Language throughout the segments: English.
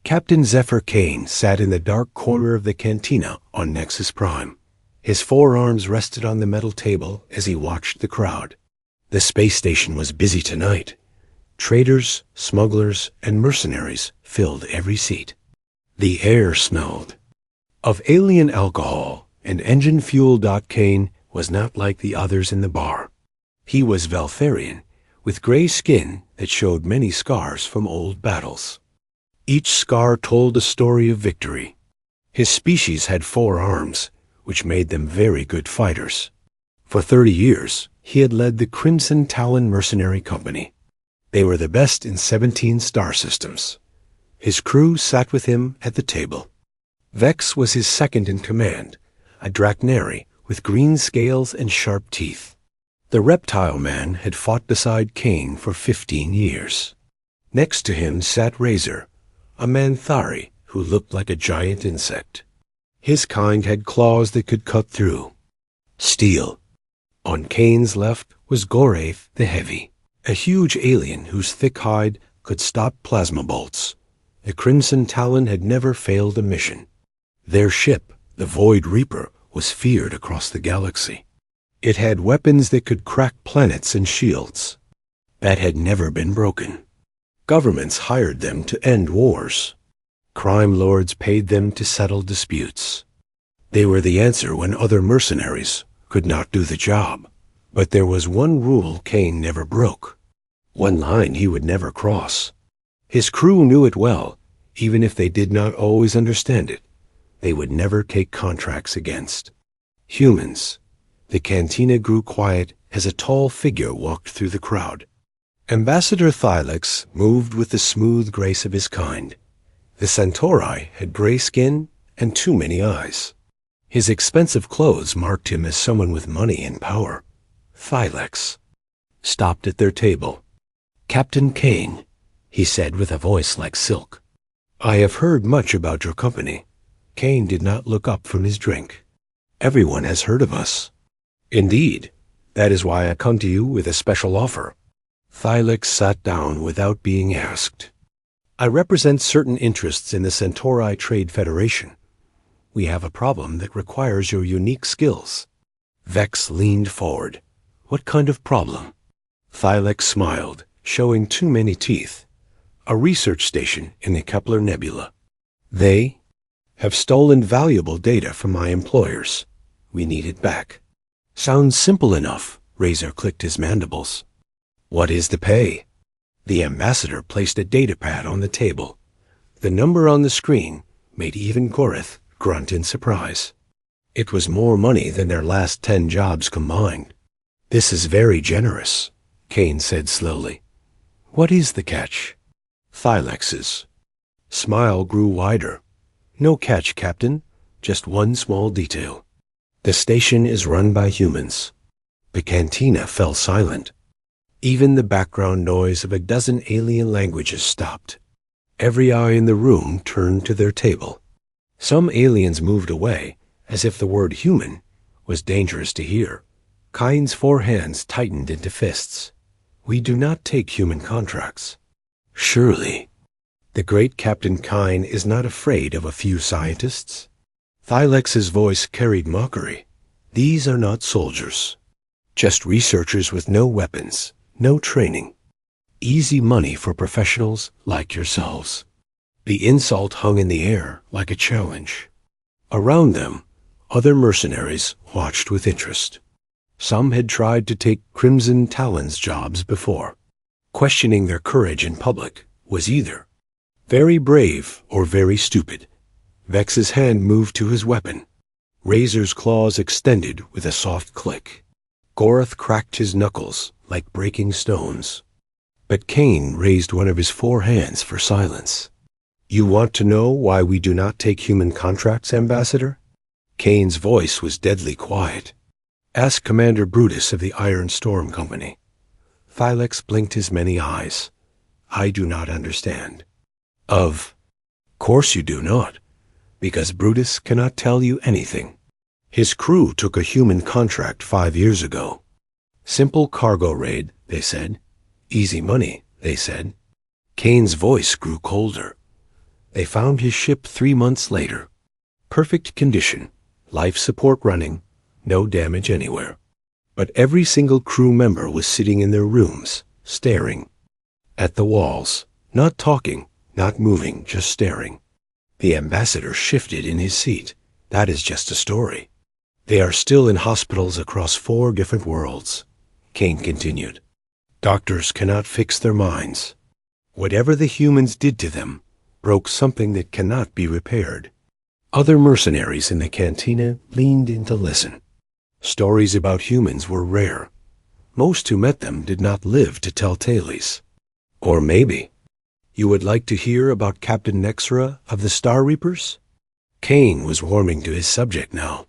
Captain Zephyr Kane sat in the dark corner of the cantina on Nexus Prime. His forearms rested on the metal table as he watched the crowd. The space station was busy tonight. Traders, smugglers, and mercenaries filled every seat. The air smelled of alien alcohol and engine fuel. Kane was not like the others in the bar. He was Valtharian, with gray skin that showed many scars from old battles. Each scar told a story of victory. His species had 4 arms, which made them very good fighters. For 30 years, he had led the Crimson Talon Mercenary Company. They were the best in 17 star systems. His crew sat with him at the table. Vex was his second in command, a Drachnari with green scales and sharp teeth. The reptile man had fought beside Kane for 15 years. Next to him sat Razor, a Manthari who looked like a giant insect. His kind had claws that could cut through steel. On Kane's left was Gorath the Heavy, a huge alien whose thick hide could stop plasma bolts. The Crimson Talon had never failed a mission. Their ship, the Void Reaper, was feared across the galaxy. It had weapons that could crack planets and shields. That had never been broken. Governments hired them to end wars. Crime lords paid them to settle disputes. They were the answer when other mercenaries could not do the job. But there was one rule Kane never broke, one line he would never cross. His crew knew it well, even if they did not always understand it. They would never take contracts against humans. The cantina grew quiet as a tall figure walked through the crowd. Ambassador Thylex moved with the smooth grace of his kind. The Centauri had gray skin and too many eyes. His expensive clothes marked him as someone with money and power. Thylex stopped at their table. "Captain Kane," he said with a voice like silk. "I have heard much about your company." Kane did not look up from his drink. "Everyone has heard of us." "Indeed. That is why I come to you with a special offer." Thylex sat down without being asked. "I represent certain interests in the Centauri Trade Federation. We have a problem that requires your unique skills." Vex leaned forward. "What kind of problem?" Thylex smiled, showing too many teeth. "A research station in the Kepler Nebula. They have stolen valuable data from my employers. We need it back." "Sounds simple enough." Razor clicked his mandibles. "What is the pay?" The ambassador placed a datapad on the table. The number on the screen made even Gorath grunt in surprise. It was more money than their last 10 jobs combined. "This is very generous," Kane said slowly. "What is the catch?" Thylex's smile grew wider. "No catch, Captain. Just one small detail. The station is run by humans." The cantina fell silent. Even the background noise of a dozen alien languages stopped. Every eye in the room turned to their table. Some aliens moved away, as if the word human was dangerous to hear. Kane's 4 hands tightened into fists. "We do not take human contracts." "Surely. The great Captain Kane is not afraid of a few scientists." Thylex's voice carried mockery. "These are not soldiers. Just researchers with no weapons, no training. Easy money for professionals like yourselves." The insult hung in the air like a challenge. Around them, other mercenaries watched with interest. Some had tried to take Crimson Talon's jobs before. Questioning their courage in public was either very brave or very stupid. Vex's hand moved to his weapon. Razor's claws extended with a soft click. Gorath cracked his knuckles like breaking stones. But Kane raised one of his 4 hands for silence. "You want to know why we do not take human contracts, Ambassador?" Kane's voice was deadly quiet. "Ask Commander Brutus of the Iron Storm Company." Thylex blinked his many eyes. "I do not understand." "Of course you do not, because Brutus cannot tell you anything. His crew took a human contract 5 years ago. Simple cargo raid, they said. Easy money, they said." Kane's voice grew colder. They found his ship 3 months later. Perfect condition, life support running, no damage anywhere. But every single crew member was sitting in their rooms, staring at the walls, not talking, not moving, just staring. The ambassador shifted in his seat. That is just a story. They are still in hospitals across 4 different worlds, Kane continued. Doctors cannot fix their minds. Whatever the humans did to them broke something that cannot be repaired. Other mercenaries in the cantina leaned in to listen. Stories about humans were rare. Most who met them did not live to tell tales. Or maybe you would like to hear about Captain Nexra of the Star Reapers? Kane was warming to his subject now.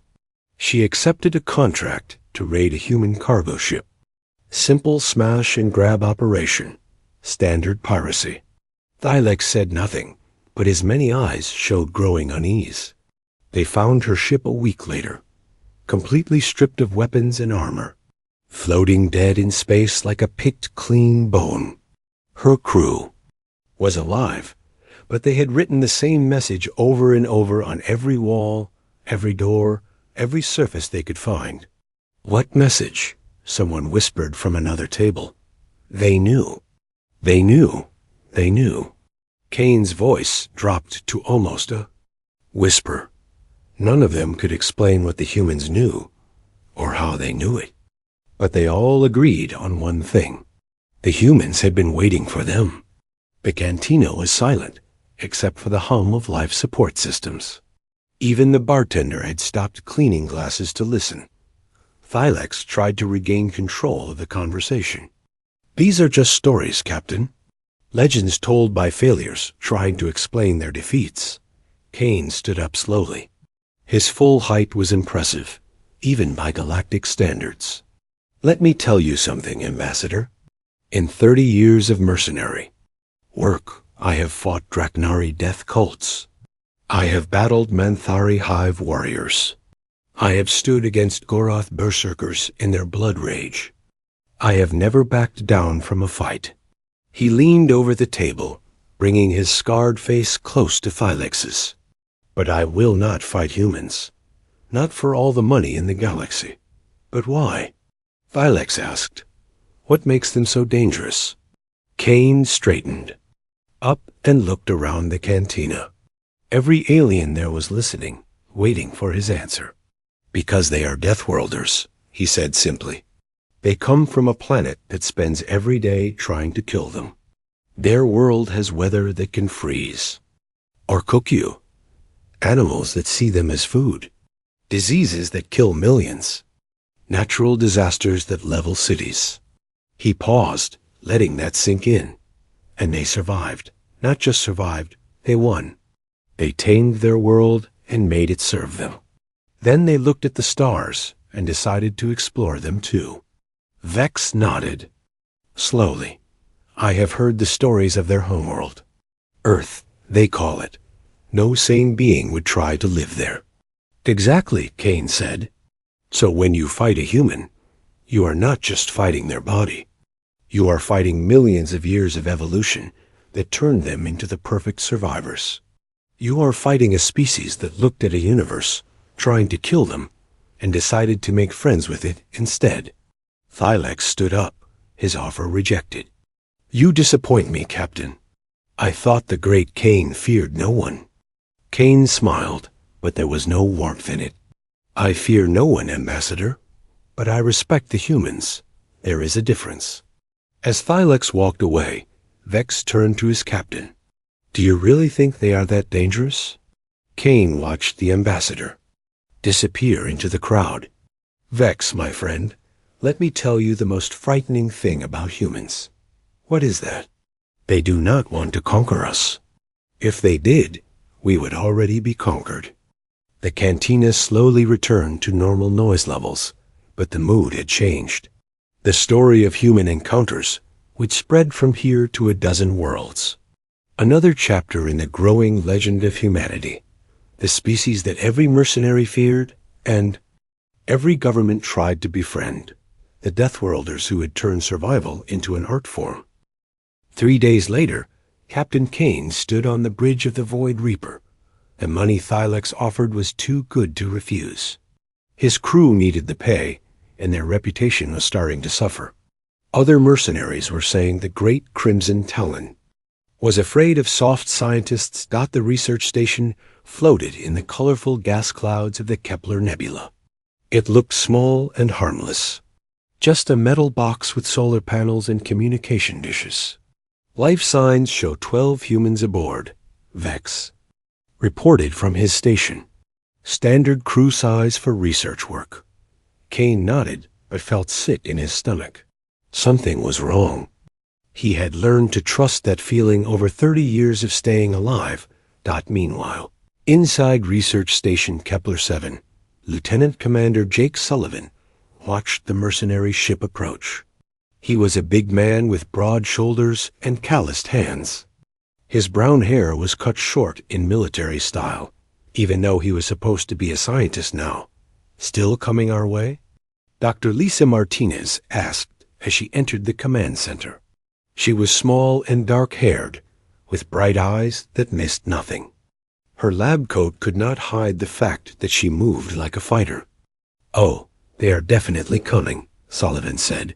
She accepted a contract to raid a human cargo ship. Simple smash-and-grab operation. Standard piracy. Thylex said nothing, but his many eyes showed growing unease. They found her ship a week later, completely stripped of weapons and armor, floating dead in space like a picked clean bone. Her crew was alive, but they had written the same message over and over on every wall, every door, every surface they could find. What message? Someone whispered from another table. They knew. They knew. They knew. Kane's voice dropped to almost a whisper. None of them could explain what the humans knew, or how they knew it. But they all agreed on one thing. The humans had been waiting for them. The cantina was silent, except for the hum of life support systems. Even the bartender had stopped cleaning glasses to listen. Thylex tried to regain control of the conversation. These are just stories, Captain. Legends told by failures trying to explain their defeats. Kane stood up slowly. His full height was impressive, even by galactic standards. Let me tell you something, Ambassador. In 30 years of mercenary work, I have fought Draknari death cults. I have battled Manthari hive warriors. I have stood against Goroth berserkers in their blood rage. I have never backed down from a fight. He leaned over the table, bringing his scarred face close to Thylex's. But I will not fight humans. Not for all the money in the galaxy. But why? Thylex asked. What makes them so dangerous? Kane straightened up and looked around the cantina. Every alien there was listening, waiting for his answer. Because they are Deathworlders, he said simply. They come from a planet that spends every day trying to kill them. Their world has weather that can freeze or cook you. Animals that see them as food. Diseases that kill millions. Natural disasters that level cities. He paused, letting that sink in. And they survived. Not just survived, they won. They tamed their world and made it serve them. Then they looked at the stars and decided to explore them too. Vex nodded. Slowly. I have heard the stories of their homeworld. Earth, they call it. No sane being would try to live there. Exactly, Kane said. So when you fight a human, you are not just fighting their body. You are fighting millions of years of evolution that turned them into the perfect survivors. You are fighting a species that looked at a universe trying to kill them and decided to make friends with it instead. Thylex stood up, his offer rejected. You disappoint me, Captain. I thought the great Kane feared no one. Kane smiled, but there was no warmth in it. I fear no one, Ambassador, but I respect the humans. There is a difference. As Thylex walked away, Vex turned to his captain. Do you really think they are that dangerous? Kane watched the ambassador disappear into the crowd. Vex, my friend, let me tell you the most frightening thing about humans. What is that? They do not want to conquer us. If they did, we would already be conquered. The cantina slowly returned to normal noise levels, but the mood had changed. The story of human encounters would spread from here to a dozen worlds. Another chapter in the growing legend of humanity, the species that every mercenary feared and every government tried to befriend, the Deathworlders who had turned survival into an art form. 3 days later, Captain Kane stood on the bridge of the Void Reaper. The money Thylex offered was too good to refuse. His crew needed the pay, and their reputation was starting to suffer. Other mercenaries were saying the great Crimson Talon was afraid of soft scientists. The research station floated in the colorful gas clouds of the Kepler Nebula. It looked small and harmless, just a metal box with solar panels and communication dishes. Life signs show 12 humans aboard. Vex reported from his station. Standard crew size for research work. Kane nodded, but felt sick in his stomach. Something was wrong. He had learned to trust that feeling over 30 years of staying alive. Meanwhile, inside Research Station Kepler 7, Lieutenant Commander Jake Sullivan watched the mercenary ship approach. He was a big man with broad shoulders and calloused hands. His brown hair was cut short in military style, even though he was supposed to be a scientist now. Still coming our way? Dr. Lisa Martinez asked as she entered the command center. She was small and dark-haired, with bright eyes that missed nothing. Her lab coat could not hide the fact that she moved like a fighter. "Oh, they are definitely coming," Sullivan said.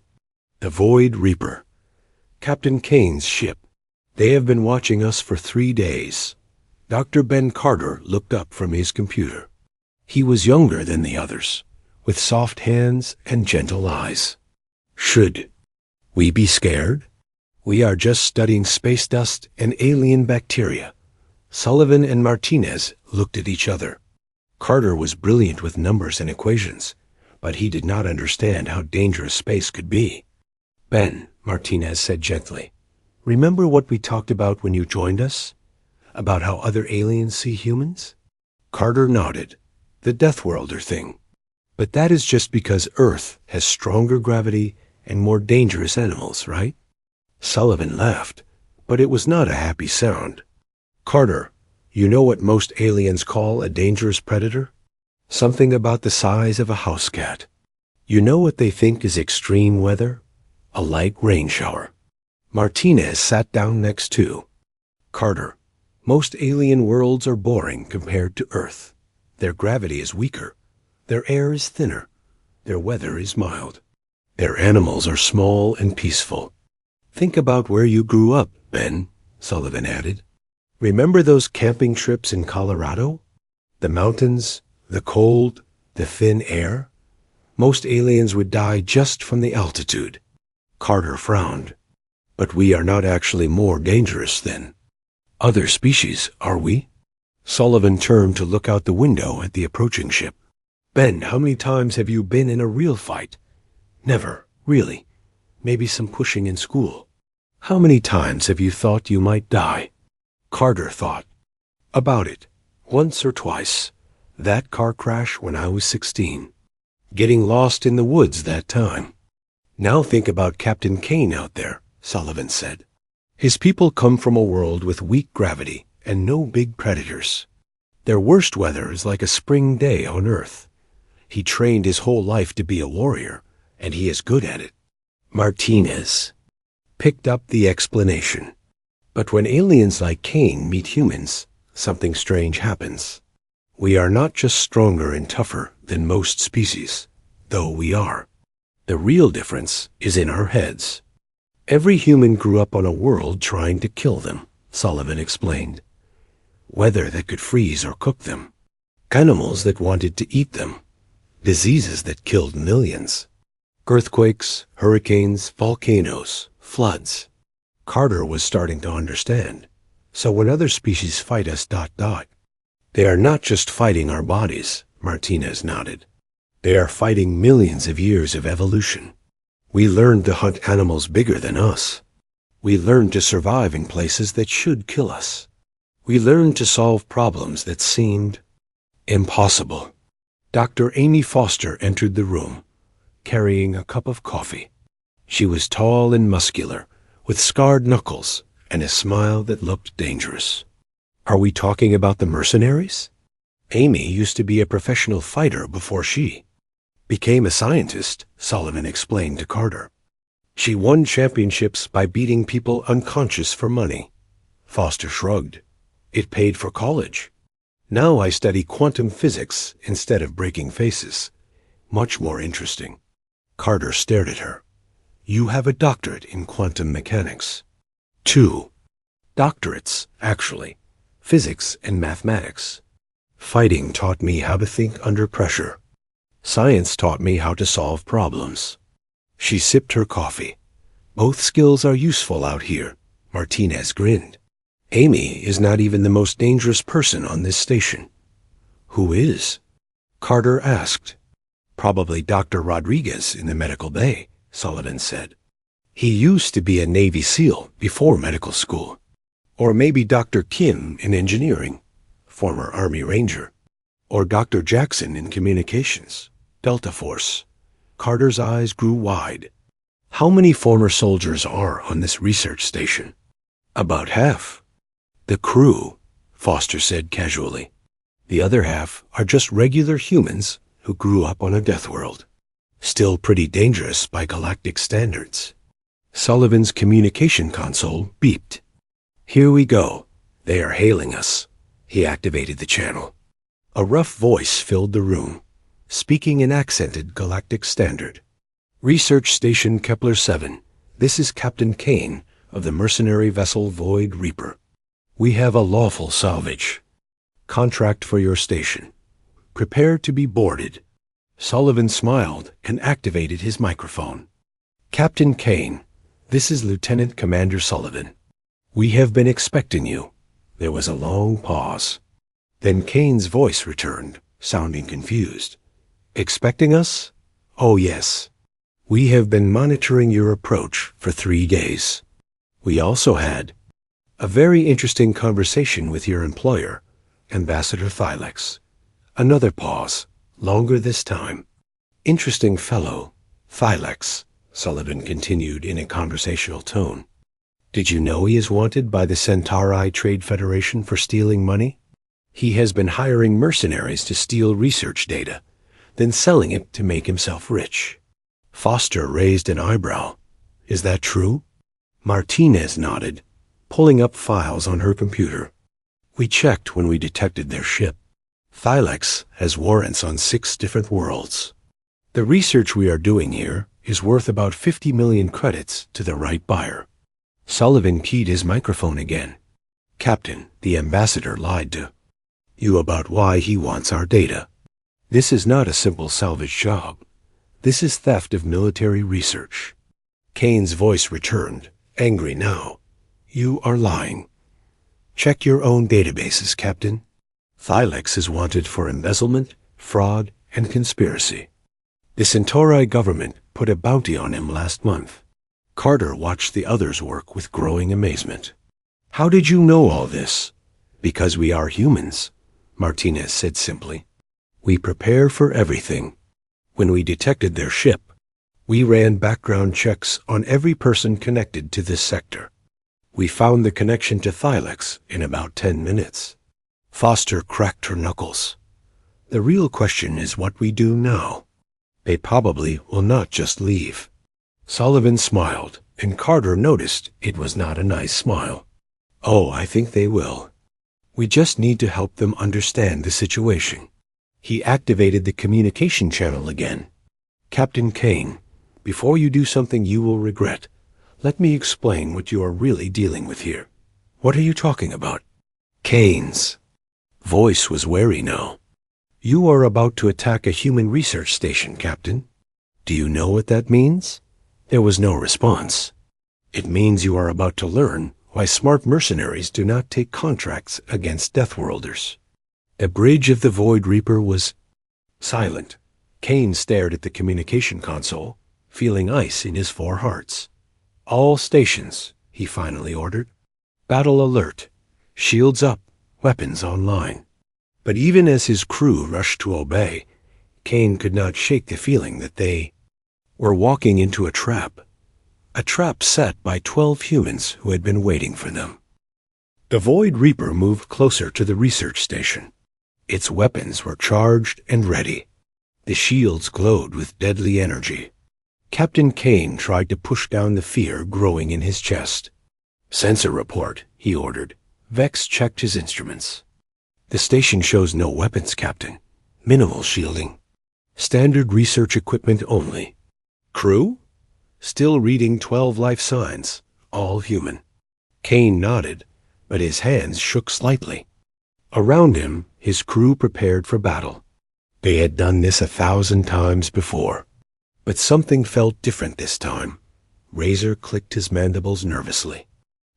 "The Void Reaper. Captain Kane's ship. They have been watching us for 3 days." Dr. Ben Carter looked up from his computer. He was younger than the others, with soft hands and gentle eyes. "Should we be scared? We are just studying space dust and alien bacteria." Sullivan and Martinez looked at each other. Carter was brilliant with numbers and equations, but he did not understand how dangerous space could be. "Ben," Martinez said gently, "remember what we talked about when you joined us? About how other aliens see humans?" Carter nodded. "The Death Worlder thing. But that is just because Earth has stronger gravity and more dangerous animals, right?" Sullivan laughed, but it was not a happy sound. "Carter, you know what most aliens call a dangerous predator? Something about the size of a house cat. You know what they think is extreme weather? A light rain shower." Martinez sat down next to Carter. "Most alien worlds are boring compared to Earth. Their gravity is weaker. Their air is thinner. Their weather is mild. Their animals are small and peaceful. Think about where you grew up, Ben," Sullivan added. "Remember those camping trips in Colorado? The mountains, the cold, the thin air? Most aliens would die just from the altitude." Carter frowned. "But we are not actually more dangerous then. Other species, are we?" Sullivan turned to look out the window at the approaching ship. "Ben, how many times have you been in a real fight?" "Never, really. Maybe some pushing in school." "How many times have you thought you might die?" Carter thought. "About it. Once or twice. That car crash when I was 16. Getting lost in the woods that time." "Now think about Captain Kane out there," Sullivan said. "His people come from a world with weak gravity and no big predators. Their worst weather is like a spring day on Earth. He trained his whole life to be a warrior, and he is good at it." Martinez picked up the explanation. "But when aliens like Kane meet humans, something strange happens. We are not just stronger and tougher than most species, though we are. The real difference is in our heads. Every human grew up on a world trying to kill them," Sullivan explained. "Weather that could freeze or cook them. Animals that wanted to eat them. Diseases that killed millions. Earthquakes, hurricanes, volcanoes, floods." Carter was starting to understand. "So when other species fight us, they are not just fighting our bodies," Martinez nodded. "They are fighting millions of years of evolution. We learned to hunt animals bigger than us. We learned to survive in places that should kill us. We learned to solve problems that seemed impossible." Dr. Amy Foster entered the room, carrying a cup of coffee. She was tall and muscular, with scarred knuckles and a smile that looked dangerous. "Are we talking about the mercenaries?" "Amy used to be a professional fighter before she became a scientist," Sullivan explained to Carter. "She won championships by beating people unconscious for money. Foster shrugged. It paid for college. Now I study quantum physics instead of breaking faces. Much more interesting. Carter stared at her. You have a doctorate in quantum mechanics. 2 doctorates, actually. Physics and mathematics. Fighting taught me how to think under pressure. Science taught me how to solve problems. She sipped her coffee. Both skills are useful out here. Martinez grinned. Amy is not even the most dangerous person on this station. Who is? Carter asked. Probably Dr. Rodriguez in the medical bay, Sullivan said. He used to be a Navy SEAL before medical school. Or maybe Dr. Kim in engineering, former Army Ranger. Or Dr. Jackson in communications, Delta Force. Carter's eyes grew wide. How many former soldiers are on this research station? About half. The crew, Foster said casually. The other half are just regular humans who grew up on a death world. Still pretty dangerous by galactic standards. Sullivan's communication console beeped. Here we go. They are hailing us. He activated the channel. A rough voice filled the room, speaking in accented galactic standard. Research Station Kepler 7. This is Captain Kane of the mercenary vessel Void Reaper. We have a lawful salvage. Contract for your station. Prepare to be boarded. Sullivan smiled and activated his microphone. Captain Kane, this is Lieutenant Commander Sullivan. We have been expecting you. There was a long pause. Then Kane's voice returned, sounding confused. Expecting us? Oh, yes. We have been monitoring your approach for 3 days. We also had a very interesting conversation with your employer, Ambassador Thylex. Another pause, longer this time. Interesting fellow, Thylex, Sullivan continued in a conversational tone. Did you know he is wanted by the Centauri Trade Federation for stealing money? He has been hiring mercenaries to steal research data, then selling it to make himself rich. Foster raised an eyebrow. Is that true? Martinez nodded, pulling up files on her computer. We checked when we detected their ship. Thylex has warrants on 6 different worlds. The research we are doing here is worth about 50 million credits to the right buyer. Sullivan keyed his microphone again. Captain, the ambassador lied to you about why he wants our data. This is not a simple salvage job. This is theft of military research. Kane's voice returned, angry now. You are lying. Check your own databases, Captain. Thylex is wanted for embezzlement, fraud, and conspiracy. The Centauri government put a bounty on him last month. Carter watched the others work with growing amazement. How did you know all this? Because we are humans, Martinez said simply. We prepare for everything. When we detected their ship, we ran background checks on every person connected to this sector. We found the connection to Thylex in about 10 minutes. Foster cracked her knuckles. The real question is what we do now. They probably will not just leave. Sullivan smiled, and Carter noticed it was not a nice smile. Oh, I think they will. We just need to help them understand the situation. He activated the communication channel again. Captain Kane, before you do something you will regret, let me explain what you are really dealing with here. What are you talking about? Kane's voice was wary now. You are about to attack a human research station, Captain. Do you know what that means? There was no response. It means you are about to learn why smart mercenaries do not take contracts against Deathworlders. The bridge of the Void Reaper was silent. Kane stared at the communication console, feeling ice in his 4 hearts. All stations, he finally ordered. Battle alert. Shields up. Weapons online. But even as his crew rushed to obey, Kane could not shake the feeling that they were walking into a trap set by 12 humans who had been waiting for them. The Void Reaper moved closer to the research station. Its weapons were charged and ready. The shields glowed with deadly energy. Captain Kane tried to push down the fear growing in his chest. Sensor report, he ordered. Vex checked his instruments. The station shows no weapons, Captain. Minimal shielding. Standard research equipment only. Crew? Still reading 12 life signs, all human. Kane nodded, but his hands shook slightly. Around him, his crew prepared for battle. They had done this 1,000 times before. But something felt different this time. Razor clicked his mandibles nervously.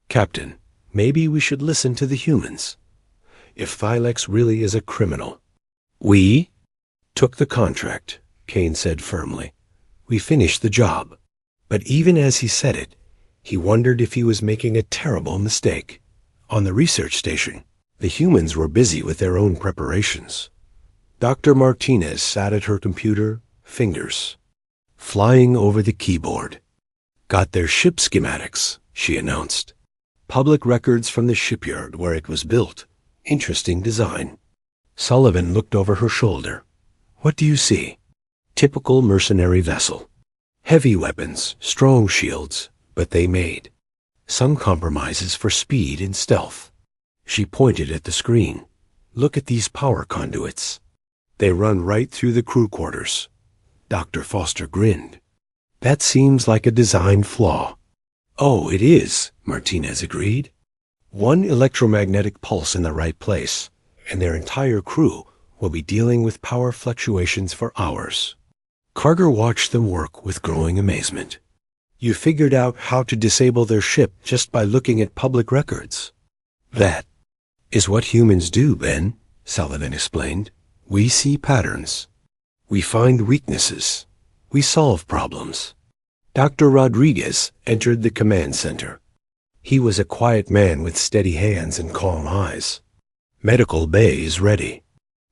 Captain, maybe we should listen to the humans. If Thylex really is a criminal. We took the contract, Kane said firmly. We finished the job. But even as he said it, he wondered if he was making a terrible mistake. On the research station, the humans were busy with their own preparations. Dr. Martinez sat at her computer, fingers flying over the keyboard. Got their ship schematics, she announced. Public records from the shipyard where it was built. Interesting design. Sullivan looked over her shoulder. What do you see? Typical mercenary vessel. Heavy weapons, strong shields, but they made some compromises for speed and stealth. She pointed at the screen. Look at these power conduits. They run right through the crew quarters. Dr. Foster grinned. That seems like a design flaw. Oh, it is, Martinez agreed. One electromagnetic pulse in the right place, and their entire crew will be dealing with power fluctuations for hours. Carter watched them work with growing amazement. You figured out how to disable their ship just by looking at public records. That is what humans do, Ben, Sullivan explained. We see patterns. We find weaknesses. We solve problems. Dr. Rodriguez entered the command center. He was a quiet man with steady hands and calm eyes. Medical bay is ready.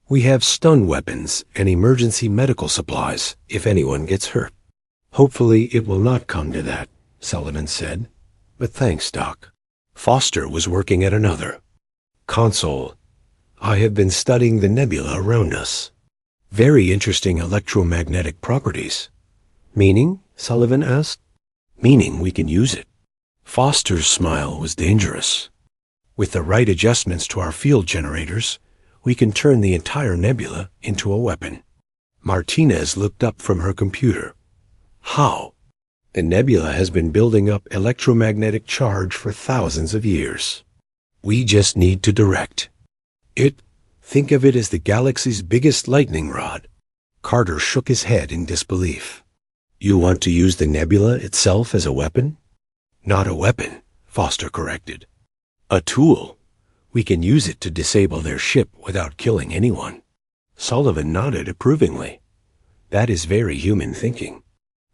We have stun weapons and emergency medical supplies if anyone gets hurt. Hopefully it will not come to that, Sullivan said. But thanks, Doc. Foster was working at another console. I have been studying the nebula around us. Very interesting electromagnetic properties. Meaning? Sullivan asked. Meaning we can use it. Foster's smile was dangerous. With the right adjustments to our field generators, we can turn the entire nebula into a weapon. Martinez looked up from her computer. How? The nebula has been building up electromagnetic charge for thousands of years. We just need to direct it. Think of it as the galaxy's biggest lightning rod. Carter shook his head in disbelief. You want to use the nebula itself as a weapon? Not a weapon, Foster corrected. A tool. We can use it to disable their ship without killing anyone. Sullivan nodded approvingly. That is very human thinking.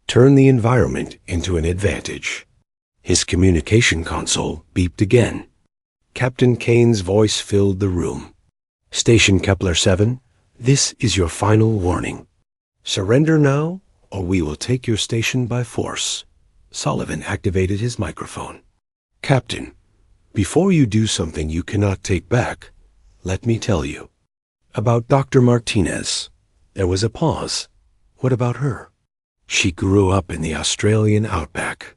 Turn the environment into an advantage. His communication console beeped again. Captain Kane's voice filled the room. Station Kepler 7, this is your final warning. Surrender now, or we will take your station by force. Sullivan activated his microphone. Captain, before you do something you cannot take back, let me tell you. About Dr. Martinez. There was a pause. What about her? She grew up in the Australian outback.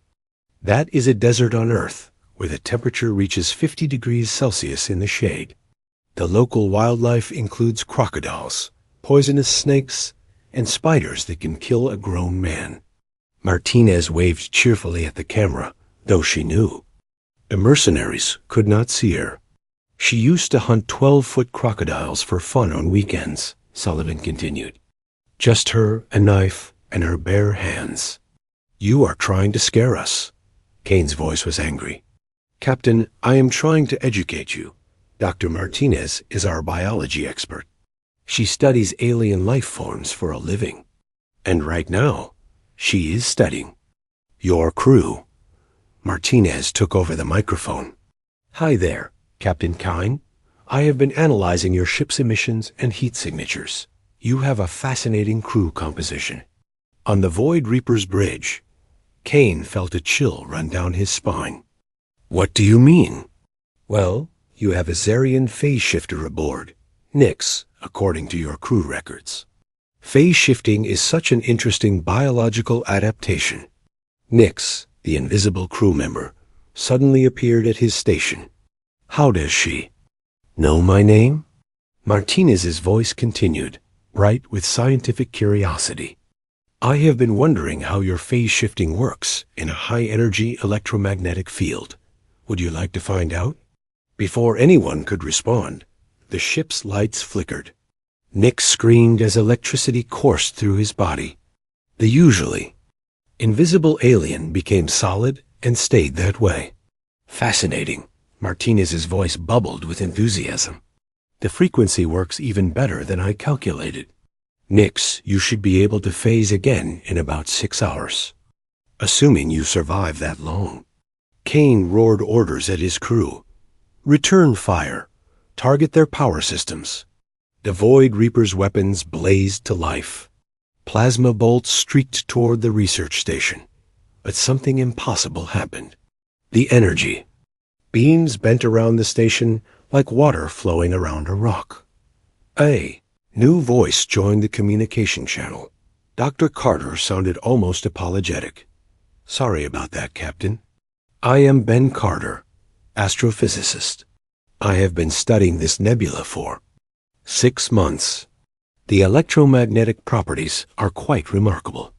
That is a desert on Earth, where the temperature reaches 50 degrees Celsius in the shade. The local wildlife includes crocodiles, poisonous snakes, and spiders that can kill a grown man. Martinez waved cheerfully at the camera, though she knew. The mercenaries could not see her. She used to hunt 12-foot crocodiles for fun on weekends, Sullivan continued. Just her, a knife, and her bare hands. You are trying to scare us. Kane's voice was angry. Captain, I am trying to educate you. Dr. Martinez is our biology expert. She studies alien life forms for a living. And right now, she is studying your crew. Martinez took over the microphone. Hi there, Captain Kine. I have been analyzing your ship's emissions and heat signatures. You have a fascinating crew composition. On the Void Reaper's bridge, Kane felt a chill run down his spine. What do you mean? Well, you have a Zarian phase shifter aboard, Nyx, according to your crew records. Phase shifting is such an interesting biological adaptation. Nyx, the invisible crew member, suddenly appeared at his station. How does she know my name? Martinez's voice continued, bright with scientific curiosity. I have been wondering how your phase shifting works in a high-energy electromagnetic field. Would you like to find out? Before anyone could respond, the ship's lights flickered. Nick screamed as electricity coursed through his body. The usually invisible alien became solid and stayed that way. Fascinating. Martinez's voice bubbled with enthusiasm. The frequency works even better than I calculated. Nix, you should be able to phase again in about 6 hours. Assuming you survive that long. Kane roared orders at his crew. Return fire. Target their power systems. The Void Reaper's weapons blazed to life. Plasma bolts streaked toward the research station. But something impossible happened. The energy. Beams bent around the station like water flowing around a rock. A new voice joined the communication channel. Dr. Carter sounded almost apologetic. Sorry about that, Captain. I am Ben Carter, astrophysicist. I have been studying this nebula for 6 months. The electromagnetic properties are quite remarkable.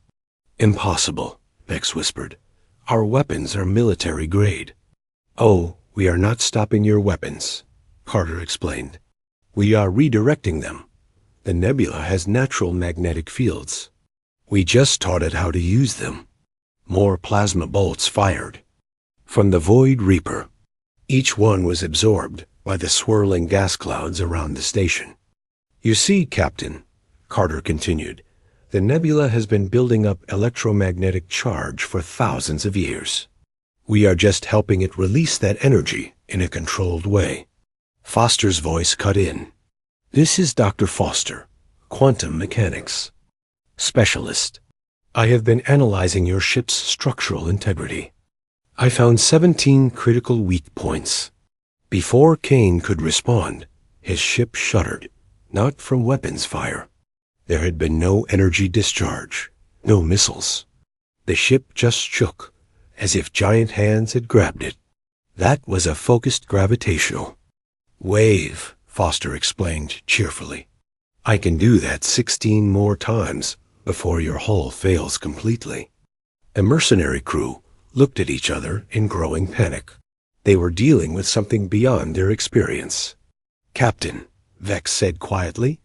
Impossible, Vex whispered. Our weapons are military grade. Oh, we are not stopping your weapons, Carter explained. We are redirecting them. The nebula has natural magnetic fields. We just taught it how to use them. More plasma bolts fired. From the Void Reaper. Each one was absorbed by the swirling gas clouds around the station. You see, Captain, Carter continued, the nebula has been building up electromagnetic charge for thousands of years. We are just helping it release that energy in a controlled way. Foster's voice cut in. This is Dr. Foster, quantum mechanics specialist. I have been analyzing your ship's structural integrity. I found 17 critical weak points. Before Kane could respond, his ship shuddered, not from weapons fire. There had been no energy discharge, no missiles. The ship just shook, as if giant hands had grabbed it. That was a focused gravitational wave, Foster explained cheerfully. I can do that 16 more times before your hull fails completely. The mercenary crew looked at each other in growing panic. They were dealing with something beyond their experience. Captain, Vex said quietly,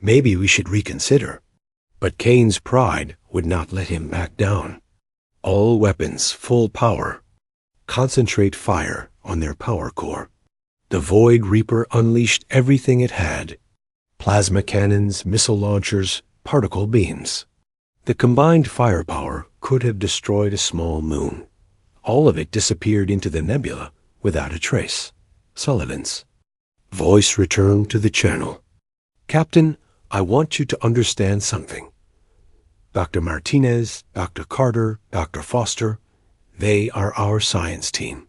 maybe we should reconsider. But Kane's pride would not let him back down. All weapons full power. Concentrate fire on their power core. The Void Reaper unleashed everything it had. Plasma cannons, missile launchers, particle beams. The combined firepower could have destroyed a small moon. All of it disappeared into the nebula without a trace. Sullivan's voice returned to the channel. Captain, I want you to understand something. Dr. Martinez, Dr. Carter, Dr. Foster, they are our science team.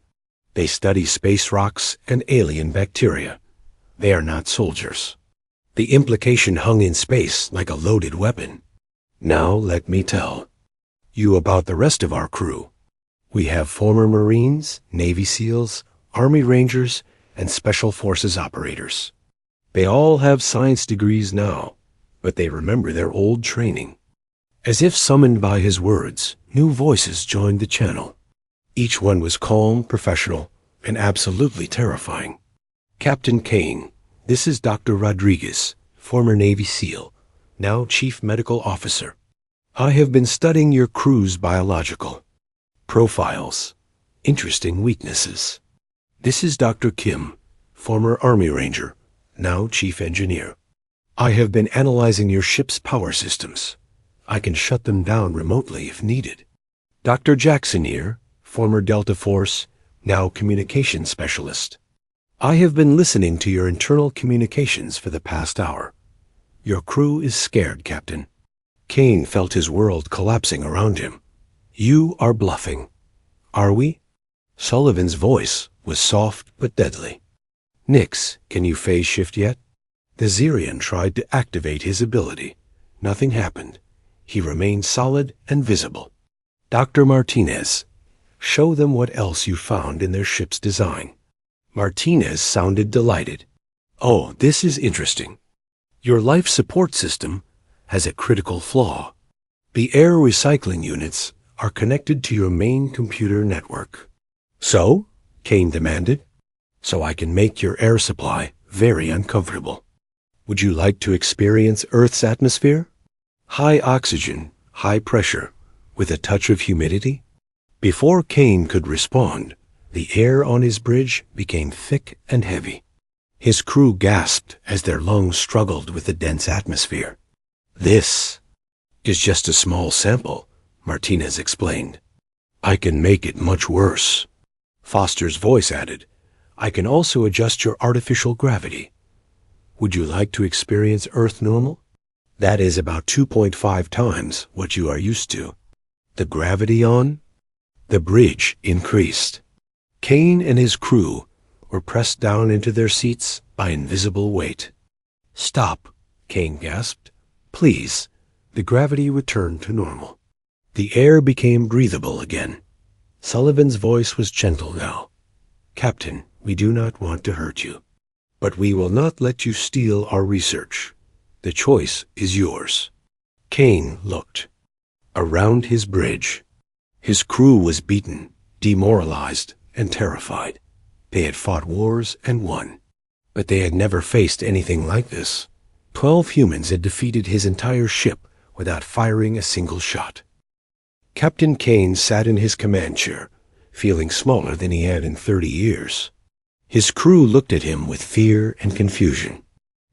They study space rocks and alien bacteria. They are not soldiers. The implication hung in space like a loaded weapon. Now let me tell you about the rest of our crew. We have former Marines, Navy SEALs, Army Rangers, and Special Forces operators. They all have science degrees now, but they remember their old training. As if summoned by his words, new voices joined the channel. Each one was calm, professional, and absolutely terrifying. Captain Kane, this is Dr. Rodriguez, former Navy SEAL, now Chief Medical Officer. I have been studying your crew's biological profiles, interesting weaknesses. This is Dr. Kim, former Army Ranger, now Chief Engineer. I have been analyzing your ship's power systems. I can shut them down remotely if needed. Dr. Jackson here, former Delta Force, now Communications Specialist. I have been listening to your internal communications for the past hour. Your crew is scared, Captain. Kane felt his world collapsing around him. You are bluffing. Are we? Sullivan's voice was soft but deadly. Nix, can you phase shift yet? The Zirian tried to activate his ability. Nothing happened. He remained solid and visible. Dr. Martinez, show them what else you found in their ship's design. Martinez sounded delighted. Oh, this is interesting. Your life support system has a critical flaw. The air recycling units are connected to your main computer network. So? Kane demanded. So I can make your air supply very uncomfortable. Would you like to experience Earth's atmosphere? High oxygen, high pressure, with a touch of humidity? Before Kane could respond, the air on his bridge became thick and heavy. His crew gasped as their lungs struggled with the dense atmosphere. This is just a small sample, Martinez explained. I can make it much worse. Foster's voice added, I can also adjust your artificial gravity. Would you like to experience Earth normal? That is about 2.5 times what you are used to. The gravity on? The bridge increased. Kane and his crew were pressed down into their seats by invisible weight. Stop, Kane gasped. Please. The gravity returned to normal. The air became breathable again. Sullivan's voice was gentle now. Captain, we do not want to hurt you, but we will not let you steal our research. The choice is yours. Kane looked. Around his bridge, his crew was beaten, demoralized, and terrified. They had fought wars and won, but they had never faced anything like this. 12 humans had defeated his entire ship without firing a single shot. Captain Kane sat in his command chair, feeling smaller than he had in 30 years. His crew looked at him with fear and confusion.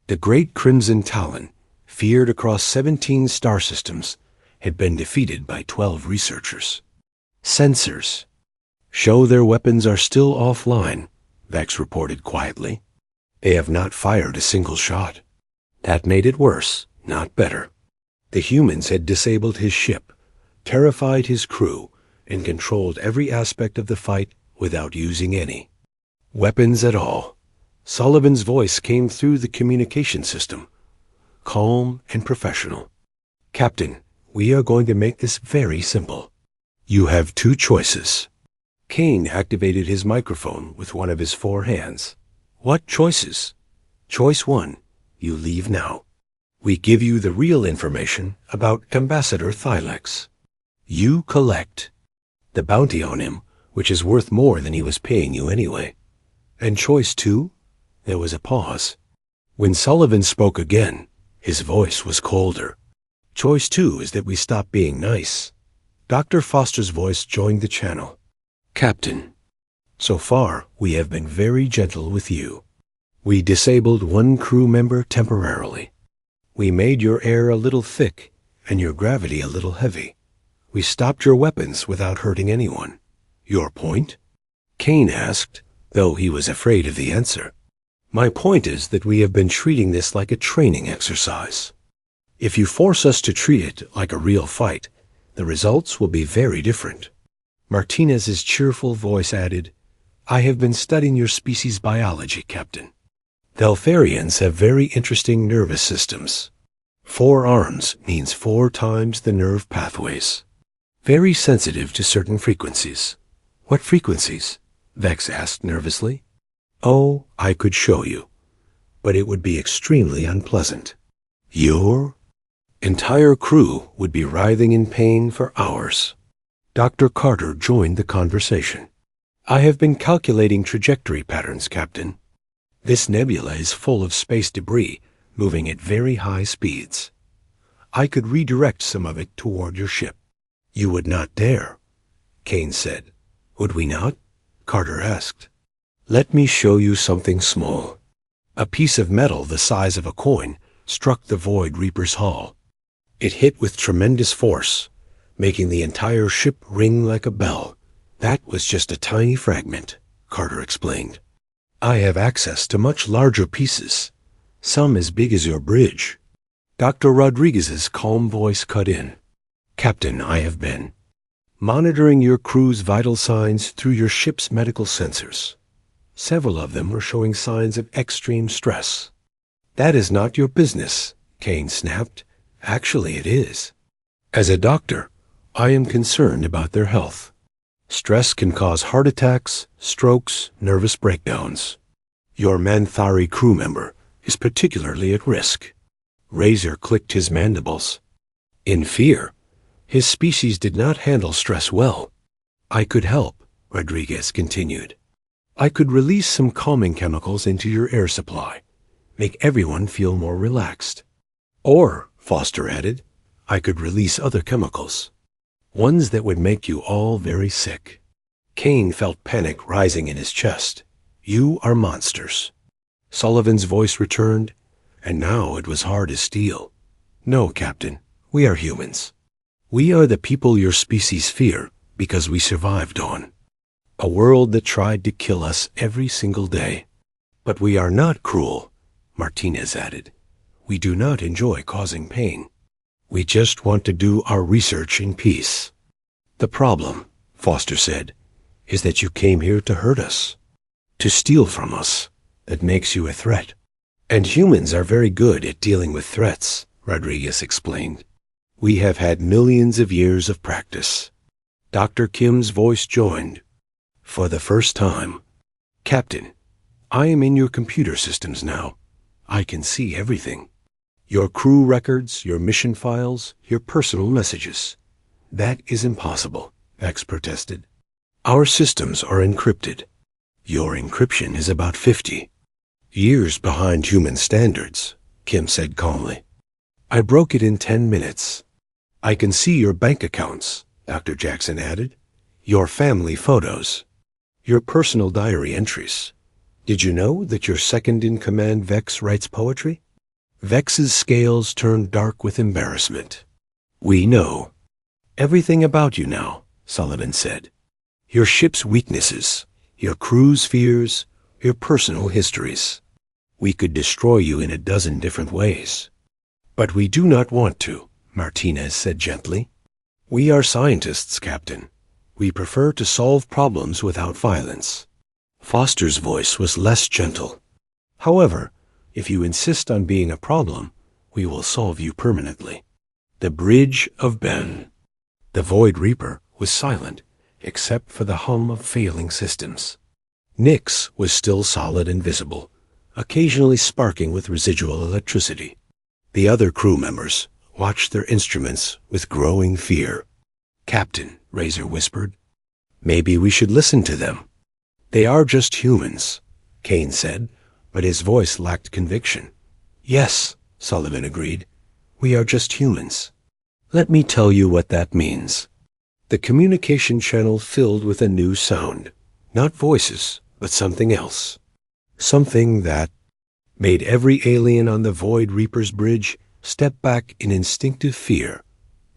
The great Crimson Talon, feared across 17 star systems, had been defeated by 12 researchers. Sensors. Show their weapons are still offline, Vex reported quietly. They have not fired a single shot. That made it worse, not better. The humans had disabled his ship, terrified his crew, and controlled every aspect of the fight without using any weapons at all. Sullivan's voice came through the communication system, calm and professional. Captain, we are going to make this very simple. You have 2 choices. Kane activated his microphone with one of his 4 hands. What choices? Choice 1, you leave now. We give you the real information about Ambassador Thylex. You collect the bounty on him, which is worth more than he was paying you anyway. And choice 2? There was a pause. When Sullivan spoke again, his voice was colder. Choice 2 is that we stop being nice. Dr. Foster's voice joined the channel. Captain, so far we have been very gentle with you. We disabled 1 crew member temporarily. We made your air a little thick and your gravity a little heavy. We stopped your weapons without hurting anyone. Your point? Kane asked, though he was afraid of the answer. My point is that we have been treating this like a training exercise. If you force us to treat it like a real fight, the results will be very different. Martinez's cheerful voice added, I have been studying your species' biology, Captain. Delpharians have very interesting nervous systems. 4 arms means 4 times the nerve pathways. Very sensitive to certain frequencies. What frequencies? Vex asked nervously. Oh, I could show you, but it would be extremely unpleasant. Your entire crew would be writhing in pain for hours. Dr. Carter joined the conversation. I have been calculating trajectory patterns, Captain. This nebula is full of space debris moving at very high speeds. I could redirect some of it toward your ship. You would not dare, Kane said. Would we not? Carter asked. Let me show you something small. A piece of metal the size of a coin struck the Void Reaper's hull. It hit with tremendous force, making the entire ship ring like a bell. That was just a tiny fragment, Carter explained. I have access to much larger pieces, some as big as your bridge. Dr. Rodriguez's calm voice cut in. Captain, I have been monitoring your crew's vital signs through your ship's medical sensors. Several of them are showing signs of extreme stress. That is not your business, Kane snapped. Actually, it is. As a doctor, I am concerned about their health. Stress can cause heart attacks, strokes, nervous breakdowns. Your Manthari crew member is particularly at risk. Razor clicked his mandibles. In fear, his species did not handle stress well. I could help, Rodriguez continued. I could release some calming chemicals into your air supply, make everyone feel more relaxed. Or, Foster added, I could release other chemicals, ones that would make you all very sick. Kane felt panic rising in his chest. You are monsters. Sullivan's voice returned, and now it was hard as steel. No, Captain, we are humans. We are the people your species fear because we survived on. A world that tried to kill us every single day. But we are not cruel, Martinez added. We do not enjoy causing pain. We just want to do our research in peace. The problem, Foster said, is that you came here to hurt us, to steal from us. That makes you a threat. And humans are very good at dealing with threats, Rodriguez explained. We have had millions of years of practice. Dr. Kim's voice joined. For the first time. Captain, I am in your computer systems now. I can see everything. Your crew records, your mission files, your personal messages. That is impossible, X protested. Our systems are encrypted. Your encryption is about 50 years behind human standards, Kim said calmly. I broke it in 10 minutes. I can see your bank accounts, Dr. Jackson added. Your family photos. Your personal diary entries. Did you know that your second-in-command Vex writes poetry? Vex's scales turned dark with embarrassment. We know everything about you now, Sullivan said. Your ship's weaknesses, your crew's fears, your personal histories. We could destroy you in a dozen different ways. But we do not want to, Martinez said gently. We are scientists, Captain. We prefer to solve problems without violence. Foster's voice was less gentle. However, if you insist on being a problem, we will solve you permanently. The Bridge of Ben. The Void Reaper was silent, except for the hum of failing systems. Nyx was still solid and visible, occasionally sparking with residual electricity. The other crew members watched their instruments with growing fear. Captain, Razor whispered, maybe we should listen to them. They are just humans, Kane said, but his voice lacked conviction. Yes, Sullivan agreed. We are just humans. Let me tell you what that means. The communication channel filled with a new sound. Not voices, but something else. Something that made every alien on the Void Reaper's bridge step back in instinctive fear.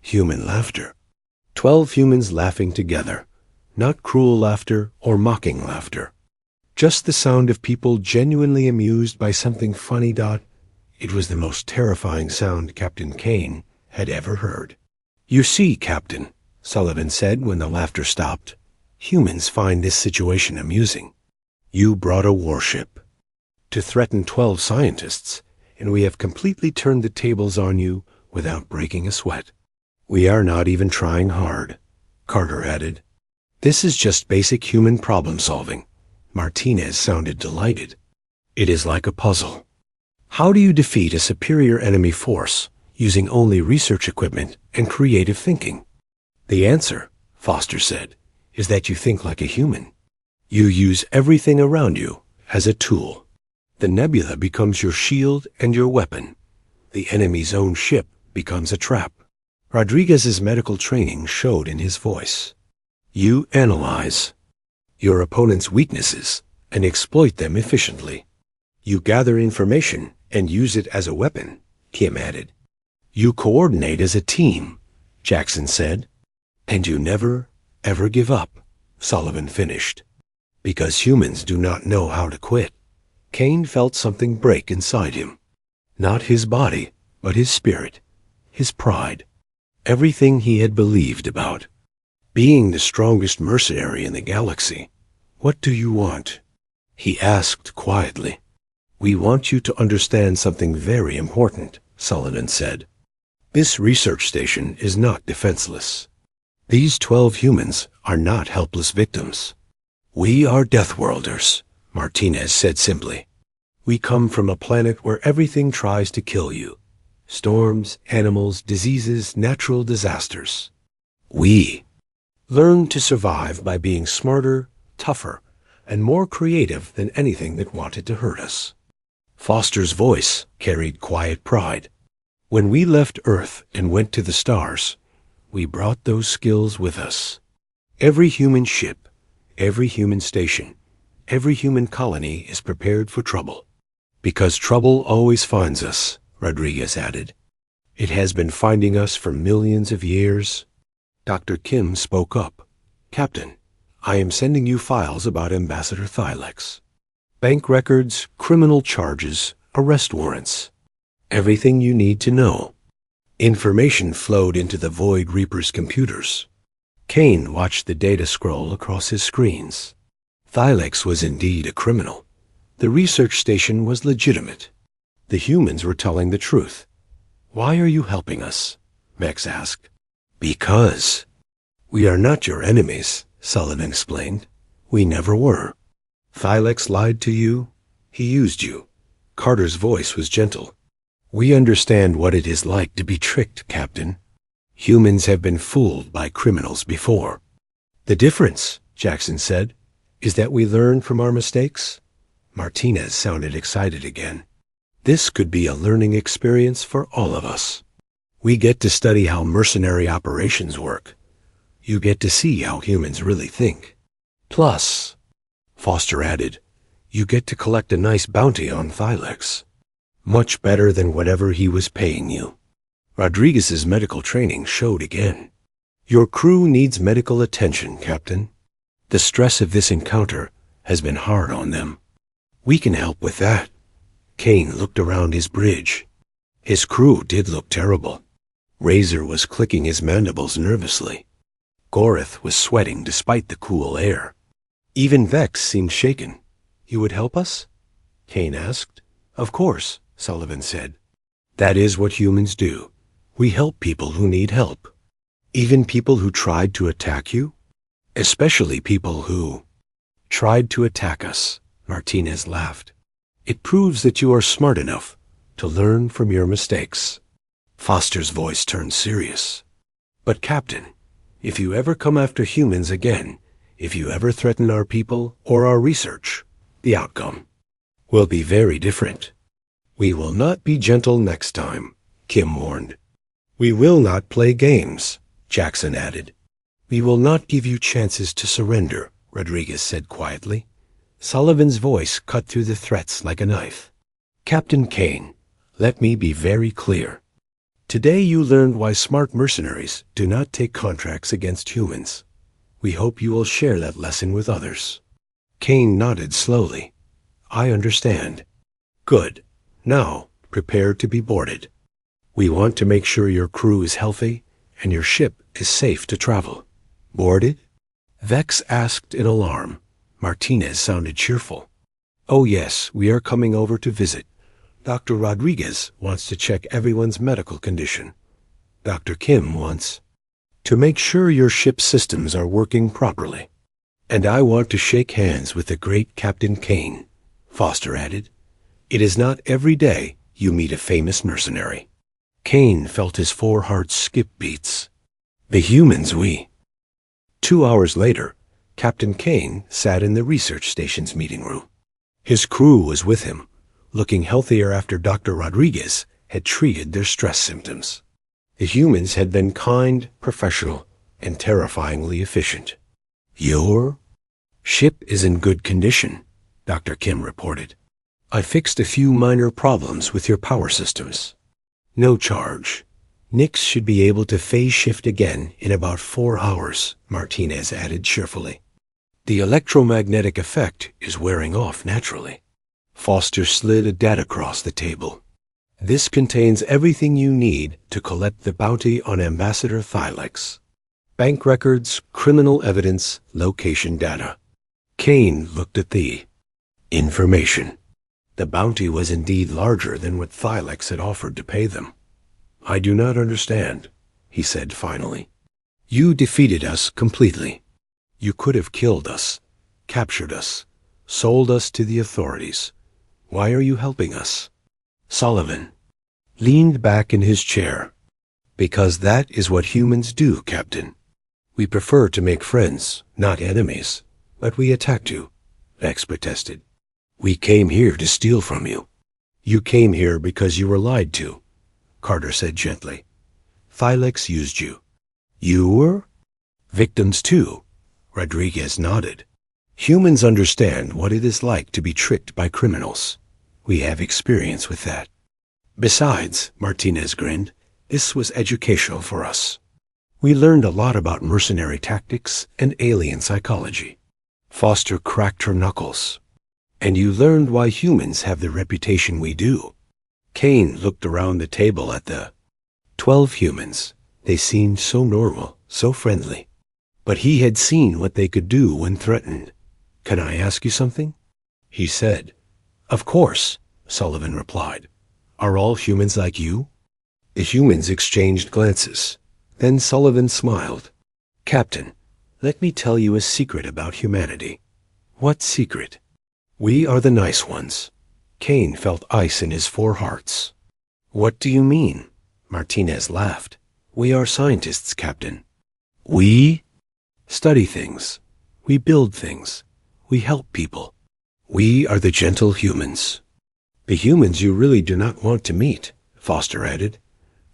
Human laughter. 12 humans laughing together. Not cruel laughter or mocking laughter. Just the sound of people genuinely amused by something funny. It was the most terrifying sound Captain Kane had ever heard. You see, Captain, Sullivan said when the laughter stopped, humans find this situation amusing. You brought a warship to threaten 12 scientists, and we have completely turned the tables on you without breaking a sweat. We are not even trying hard, Carter added. This is just basic human problem solving. Martinez sounded delighted. It is like a puzzle. How do you defeat a superior enemy force using only research equipment and creative thinking? The answer, Foster said, is that you think like a human. You use everything around you as a tool. The nebula becomes your shield and your weapon. The enemy's own ship becomes a trap. Rodriguez's medical training showed in his voice. You analyze your opponent's weaknesses and exploit them efficiently. You gather information and use it as a weapon, Kim added. You coordinate as a team, Jackson said. And you never, ever give up, Sullivan finished. Because humans do not know how to quit. Kane felt something break inside him. Not his body, but his spirit, his pride, everything he had believed about. Being the strongest mercenary in the galaxy. What do you want? He asked quietly. We want you to understand something very important, Sullivan said. This research station is not defenseless. These 12 humans are not helpless victims. We are Deathworlders, Martinez said simply. We come from a planet where everything tries to kill you. Storms, animals, diseases, natural disasters. We learn to survive by being smarter, tougher, and more creative than anything that wanted to hurt us. Foster's voice carried quiet pride. When we left Earth and went to the stars, we brought those skills with us. Every human ship, every human station, every human colony is prepared for trouble. Because trouble always finds us, Rodriguez added. It has been finding us for millions of years. Dr. Kim spoke up. Captain, I am sending you files about Ambassador Thylex. Bank records, criminal charges, arrest warrants. Everything you need to know. Information flowed into the Void Reaper's computers. Kane watched the data scroll across his screens. Thylex was indeed a criminal. The research station was legitimate. The humans were telling the truth. Why are you helping us? Vex asked. Because we are not your enemies, Sullivan explained. We never were. Thylex lied to you. He used you. Carter's voice was gentle. We understand what it is like to be tricked, Captain. Humans have been fooled by criminals before. The difference, Jackson said, is that we learn from our mistakes. Martinez sounded excited again. This could be a learning experience for all of us. We get to study how mercenary operations work. You get to see how humans really think. Plus, Foster added, you get to collect a nice bounty on Thylex. Much better than whatever he was paying you. Rodriguez's medical training showed again. Your crew needs medical attention, Captain. The stress of this encounter has been hard on them. We can help with that. Kane looked around his bridge. His crew did look terrible. Razor was clicking his mandibles nervously. Gorith was sweating despite the cool air. Even Vex seemed shaken. You would help us? Kane asked. Of course, Sullivan said. That is what humans do. We help people who need help. Even people who tried to attack you? Especially people who tried to attack us, Martinez laughed. It proves that you are smart enough to learn from your mistakes. Foster's voice turned serious. But Captain, if you ever come after humans again, if you ever threaten our people or our research, the outcome will be very different. We will not be gentle next time, Kim warned. We will not play games, Jackson added. We will not give you chances to surrender, Rodriguez said quietly. Sullivan's voice cut through the threats like a knife. Captain Kane, let me be very clear. Today you learned why smart mercenaries do not take contracts against humans. We hope you will share that lesson with others. Kane nodded slowly. I understand. Good. Now, prepare to be boarded. We want to make sure your crew is healthy and your ship is safe to travel. Boarded? Vex asked in alarm. Martinez sounded cheerful. Oh yes, we are coming over to visit. Dr. Rodriguez wants to check everyone's medical condition. Dr. Kim wants to make sure your ship's systems are working properly. And I want to shake hands with the great Captain Kane, Foster added. It is not every day you meet a famous mercenary. Kane felt his 4 hearts skip beats. The humans, we. 2 hours later, Captain Kane sat in the research station's meeting room. His crew was with him, looking healthier after Dr. Rodriguez had treated their stress symptoms. The humans had been kind, professional, and terrifyingly efficient. Your ship is in good condition, Dr. Kim reported. I fixed a few minor problems with your power systems. No charge. Nix should be able to phase shift again in about 4 hours, Martinez added cheerfully. The electromagnetic effect is wearing off naturally. Foster slid a data across the table. This contains everything you need to collect the bounty on Ambassador Thylex. Bank records, criminal evidence, location data. Kane looked at the information. The bounty was indeed larger than what Thylex had offered to pay them. I do not understand, he said finally. You defeated us completely. You could have killed us, captured us, sold us to the authorities. Why are you helping us? Sullivan leaned back in his chair. Because that is what humans do, Captain. We prefer to make friends, not enemies. But we attacked you, Vex protested. We came here to steal from you. You came here because you were lied to, Carter said gently. Thylex used you. You were? Victims too, Rodriguez nodded. Humans understand what it is like to be tricked by criminals. We have experience with that. Besides, Martinez grinned, this was educational for us. We learned a lot about mercenary tactics and alien psychology. Foster cracked her knuckles. And you learned why humans have the reputation we do. Kane looked around the table at the 12 humans. They seemed so normal, so friendly. But he had seen what they could do when threatened. Can I ask you something? He said. Of course, Sullivan replied. Are all humans like you? The humans exchanged glances. Then Sullivan smiled. Captain, let me tell you a secret about humanity. What secret? We are the nice ones. Kane felt ice in his 4 hearts. What do you mean? Martinez laughed. We are scientists, Captain. We study things. We build things. We help people. We are the gentle humans. The humans you really do not want to meet, Foster added,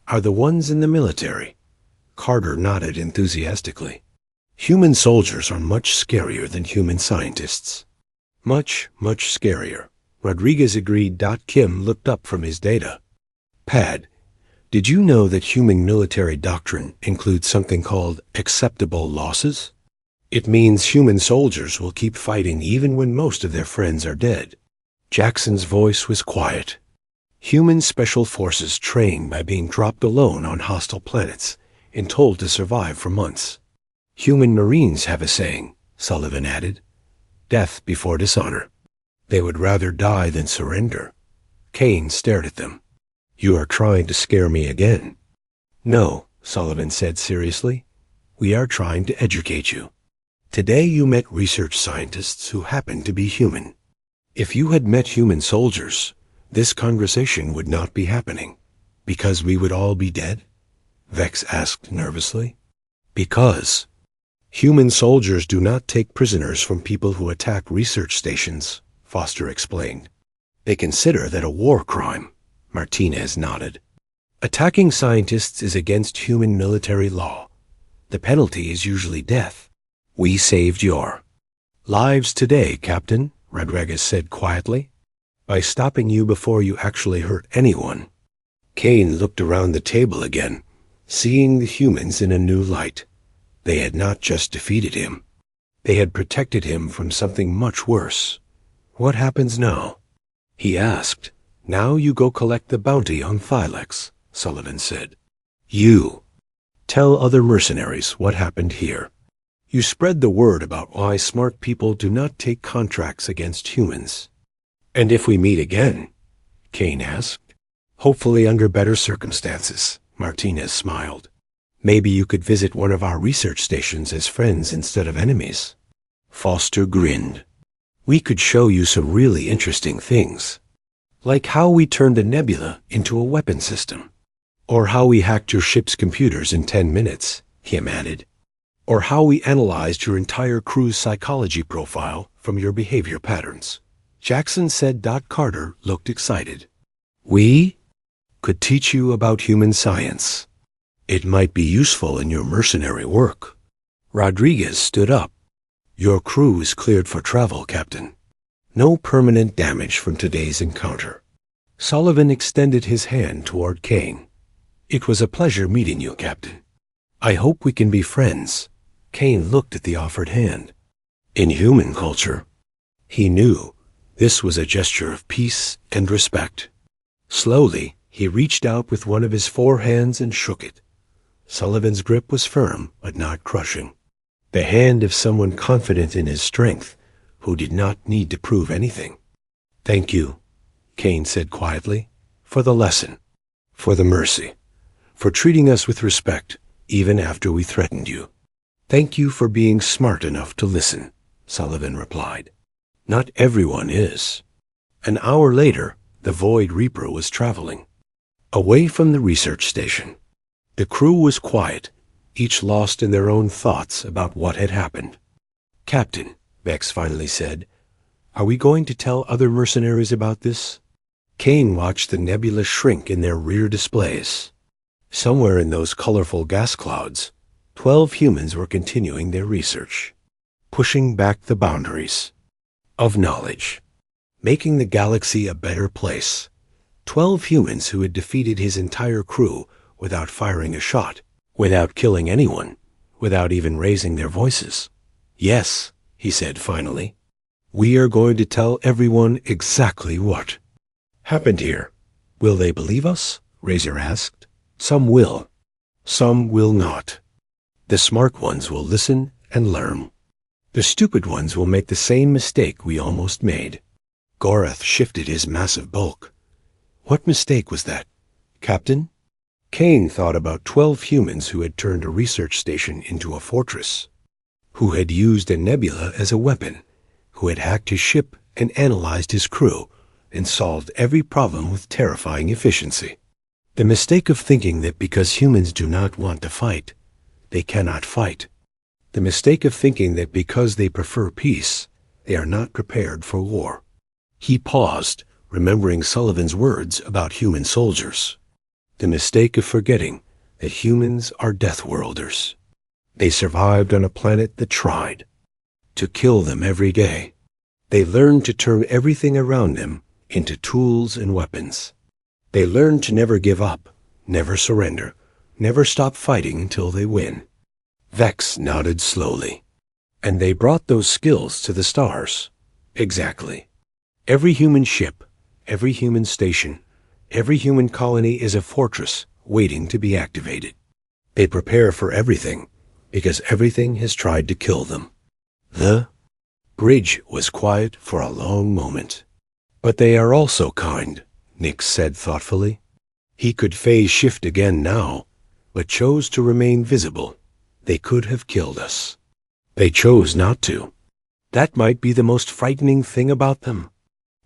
are the ones in the military. Carter nodded enthusiastically. Human soldiers are much scarier than human scientists. Much, much scarier. Rodriguez agreed. Kim looked up from his data. Pad, did you know that human military doctrine includes something called acceptable losses? It means human soldiers will keep fighting even when most of their friends are dead. Jackson's voice was quiet. Human special forces train by being dropped alone on hostile planets and told to survive for months. Human Marines have a saying, Sullivan added. Death before dishonor. They would rather die than surrender. Kane stared at them. You are trying to scare me again. No, Sullivan said seriously. We are trying to educate you. Today you met research scientists who happen to be human. If you had met human soldiers, this conversation would not be happening. Because we would all be dead? Vex asked nervously. Because human soldiers do not take prisoners from people who attack research stations, Foster explained. They consider that a war crime. Martinez nodded. Attacking scientists is against human military law. The penalty is usually death. We saved your lives today, Captain, Rodriguez said quietly, by stopping you before you actually hurt anyone. Kane looked around the table again, seeing the humans in a new light. They had not just defeated him. They had protected him from something much worse. What happens now? He asked. Now you go collect the bounty on Thylex, Sullivan said. You tell other mercenaries what happened here. You spread the word about why smart people do not take contracts against humans. And if we meet again, Kane asked. Hopefully under better circumstances, Martinez smiled. Maybe you could visit one of our research stations as friends instead of enemies. Foster grinned. We could show you some really interesting things. Like how we turned a nebula into a weapon system. Or how we hacked your ship's computers in 10 minutes, Kim added. Or how we analyzed your entire crew's psychology profile from your behavior patterns. Jackson said. Carter looked excited. We could teach you about human science. It might be useful in your mercenary work. Rodriguez stood up. Your crew is cleared for travel, Captain. No permanent damage from today's encounter. Sullivan extended his hand toward Kane. It was a pleasure meeting you, Captain. I hope we can be friends. Kane looked at the offered hand. In human culture, he knew this was a gesture of peace and respect. Slowly, he reached out with one of his 4 hands and shook it. Sullivan's grip was firm, but not crushing. The hand of someone confident in his strength, who did not need to prove anything. Thank you, Kane said quietly, for the lesson, for the mercy, for treating us with respect, even after we threatened you. "Thank you for being smart enough to listen," Sullivan replied. "Not everyone is." An hour later, the Void Reaper was traveling away from the research station. The crew was quiet, each lost in their own thoughts about what had happened. "Captain," Vex finally said, "are we going to tell other mercenaries about this?" Kane watched the nebula shrink in their rear displays. Somewhere in those colorful gas clouds, 12 humans were continuing their research, pushing back the boundaries of knowledge, making the galaxy a better place. 12 humans who had defeated his entire crew without firing a shot, without killing anyone, without even raising their voices. "Yes," he said finally, "we are going to tell everyone exactly what happened here." "Will they believe us?" Razor asked. "Some will. Some will not. The smart ones will listen and learn. The stupid ones will make the same mistake we almost made." Gorath shifted his massive bulk. "What mistake was that, Captain?" Kane thought about 12 humans who had turned a research station into a fortress, who had used a nebula as a weapon, who had hacked his ship and analyzed his crew, and solved every problem with terrifying efficiency. The mistake of thinking that because humans do not want to fight, they cannot fight. The mistake of thinking that because they prefer peace, they are not prepared for war. He paused, remembering Sullivan's words about human soldiers. The mistake of forgetting that humans are death-worlders. They survived on a planet that tried to kill them every day. They learned to turn everything around them into tools and weapons. They learned to never give up, never surrender, never stop fighting until they win. Vex nodded slowly. "And they brought those skills to the stars." "Exactly. Every human ship, every human station, every human colony is a fortress waiting to be activated. They prepare for everything because everything has tried to kill them." The bridge was quiet for a long moment. "But they are also kind," Nix said thoughtfully. He could phase shift again now, but chose to remain visible. "They could have killed us. They chose not to. That might be the most frightening thing about them,"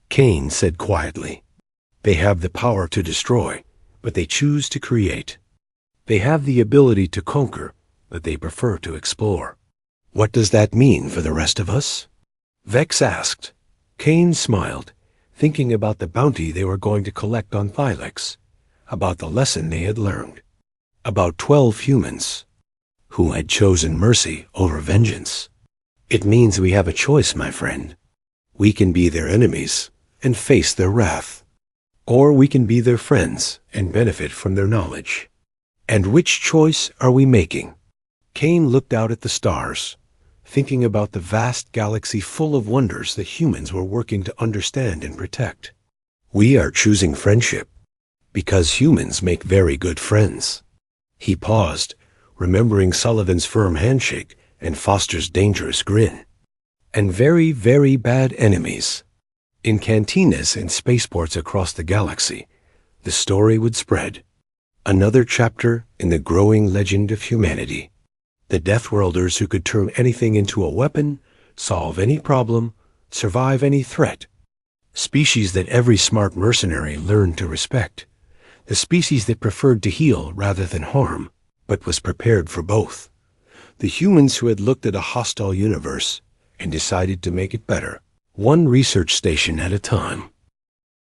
Kane said quietly. "They have the power to destroy, but they choose to create. They have the ability to conquer, but they prefer to explore." "What does that mean for the rest of us?" Vex asked. Kane smiled, thinking about the bounty they were going to collect on Thylex, about the lesson they had learned, about 12 humans who had chosen mercy over vengeance. "It means we have a choice, my friend. We can be their enemies and face their wrath, or we can be their friends and benefit from their knowledge. And which choice are we making?" Kane looked out at the stars, thinking about the vast galaxy full of wonders that humans were working to understand and protect. "We are choosing friendship, because humans make very good friends." He paused, remembering Sullivan's firm handshake and Foster's dangerous grin. "And very, very bad enemies." In cantinas and spaceports across the galaxy, the story would spread. Another chapter in the growing legend of humanity. The Deathworlders who could turn anything into a weapon, solve any problem, survive any threat. Species that every smart mercenary learned to respect. The species that preferred to heal rather than harm, but was prepared for both. The humans who had looked at a hostile universe and decided to make it better, one research station at a time.